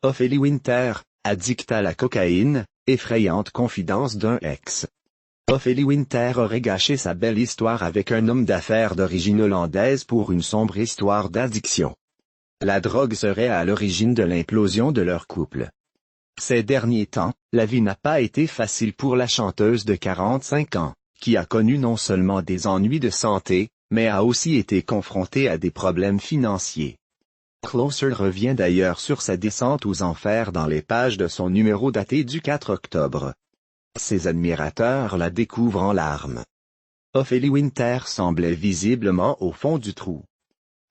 Ophélie Winter, addicte à la cocaïne, effrayante confidence d'un ex. Ophélie Winter aurait gâché sa belle histoire avec un homme d'affaires d'origine hollandaise pour une sombre histoire d'addiction. La drogue serait à l'origine de l'implosion de leur couple. Ces derniers temps, la vie n'a pas été facile pour la chanteuse de 45 ans, qui a connu non seulement des ennuis de santé, mais a aussi été confrontée à des problèmes financiers. Closer revient d'ailleurs sur sa descente aux enfers dans les pages de son numéro daté du 4 octobre. Ses admirateurs la découvrent en larmes. Ophélie Winter semblait visiblement au fond du trou.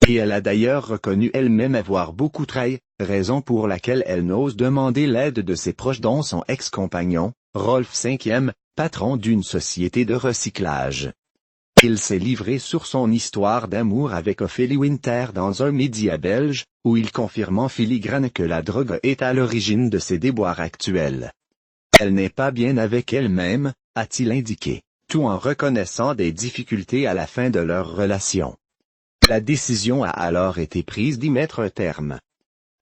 Et elle a d'ailleurs reconnu elle-même avoir beaucoup trahi, raison pour laquelle elle n'ose demander l'aide de ses proches dont son ex-compagnon, Rolf V, patron d'une société de recyclage. Il s'est livré sur son histoire d'amour avec Ophélie Winter dans un média belge, où il confirme en filigrane que la drogue est à l'origine de ses déboires actuels. Elle n'est pas bien avec elle-même, a-t-il indiqué, tout en reconnaissant des difficultés à la fin de leur relation. La décision a alors été prise d'y mettre un terme.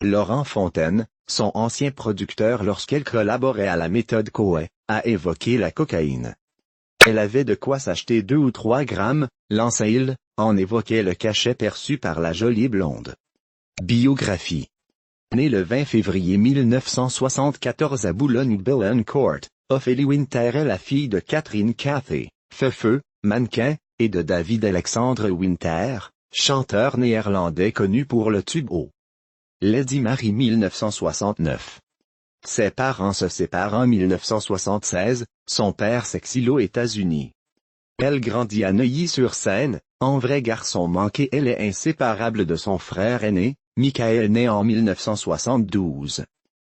Laurent Fontaine, son ancien producteur lorsqu'elle collaborait à la méthode Coe, a évoqué la cocaïne. Elle avait de quoi s'acheter 2 ou 3 grammes, lança-il, en évoquait le cachet perçu par la jolie blonde. Biographie. Née le 20 février 1974 à Boulogne-Billancourt, Ophélie Winter est la fille de Catherine Cathy, Feufeu, mannequin, et de David Alexandre Winter, chanteur néerlandais connu pour le tube O. Lady Mary 1969. Ses parents se séparent en 1976, son père s'exile aux États-Unis. Elle grandit à Neuilly-sur-Seine, en vrai garçon manqué. Elle est inséparable de son frère aîné, Michael né en 1972.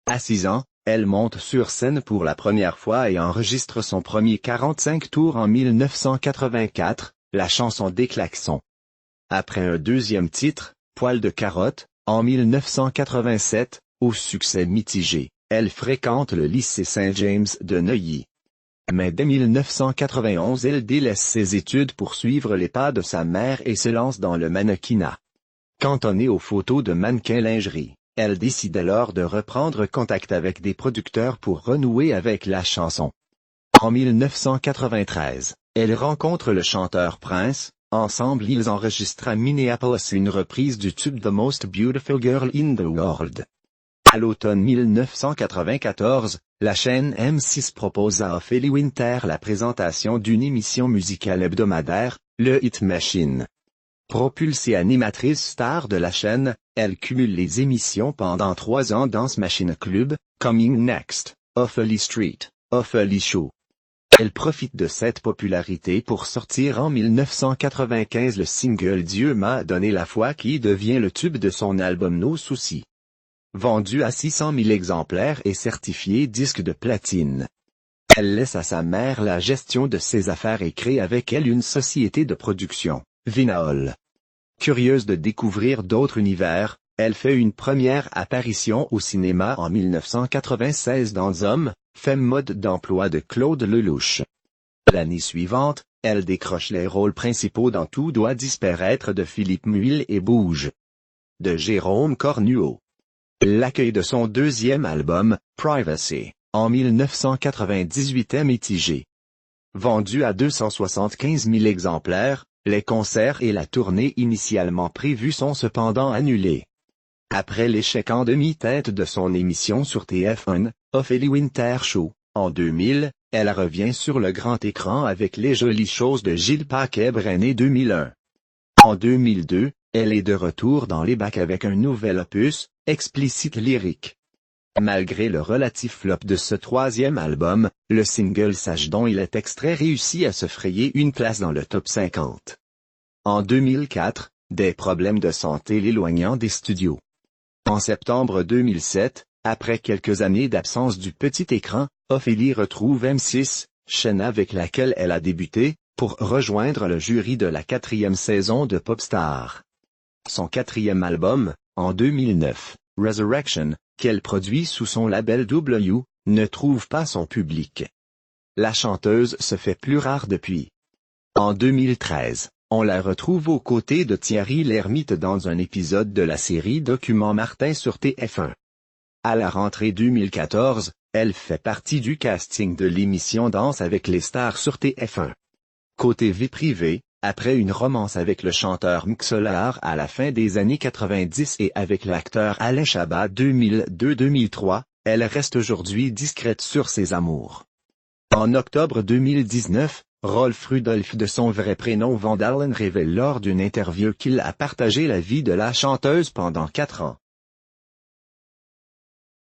À 6 ans, elle monte sur scène pour la première fois et enregistre son premier 45 tours en 1984, la chanson des klaxons. Après un deuxième titre, Poil de carotte, en 1987, au succès mitigé, elle fréquente le lycée Saint-James de Neuilly. Mais dès 1991 elle délaisse ses études pour suivre les pas de sa mère et se lance dans le mannequinat. Cantonnée aux photos de mannequins lingerie, elle décide alors de reprendre contact avec des producteurs pour renouer avec la chanson. En 1993, elle rencontre le chanteur Prince. Ensemble ils enregistrent à Minneapolis une reprise du tube The Most Beautiful Girl in the World. À l'automne 1994, la chaîne M6 propose à Ophélie Winter la présentation d'une émission musicale hebdomadaire, le Hit Machine. Propulsée animatrice star de la chaîne, elle cumule les émissions pendant 3 ans dans ce Machine Club, Coming Next, Ophélie Street, Ophélie Show. Elle profite de cette popularité pour sortir en 1995 le single Dieu m'a donné la foi qui devient le tube de son album Nos soucis. Vendu à 600 000 exemplaires et certifié disque de platine. Elle laisse à sa mère la gestion de ses affaires et crée avec elle une société de production, Vinaol. Curieuse de découvrir d'autres univers, elle fait une première apparition au cinéma en 1996 dans Hommes, Femme mode d'emploi de Claude Lelouch. L'année suivante, elle décroche les rôles principaux dans Tout doit disparaître de Philippe Muil et Bouge de Jérôme Cornuau. L'accueil de son deuxième album, Privacy, en 1998 est mitigé. Vendu à 275 000 exemplaires, les concerts et la tournée initialement prévus sont cependant annulés. Après l'échec en demi-teinte de son émission sur TF1, Ophélie Winter Show, en 2000, elle revient sur le grand écran avec Les jolies choses de Gilles Paquet-Brené 2001. En 2002, elle est de retour dans les bacs avec un nouvel opus, Explicite lyrique. Malgré le relatif flop de ce troisième album, le single Sage dont il est extrait réussit à se frayer une place dans le top 50. En 2004, des problèmes de santé l'éloignant des studios. En septembre 2007, après quelques années d'absence du petit écran, Ophélie retrouve M6, chaîne avec laquelle elle a débuté, pour rejoindre le jury de la 4e saison de Popstar. Son 4e album, en 2009, Resurrection, qu'elle produit sous son label W, ne trouve pas son public. La chanteuse se fait plus rare depuis. En 2013, on la retrouve aux côtés de Thierry Lhermitte dans un épisode de la série Document Martin sur TF1. À la rentrée 2014, elle fait partie du casting de l'émission Danse avec les stars sur TF1. Côté vie privée, après une romance avec le chanteur Mxollar à la fin des années 90 et avec l'acteur Alain Chabat 2002-2003, elle reste aujourd'hui discrète sur ses amours. En octobre 2019, Rolf Rudolph de son vrai prénom Van Dalen révèle lors d'une interview qu'il a partagé la vie de la chanteuse pendant 4 ans.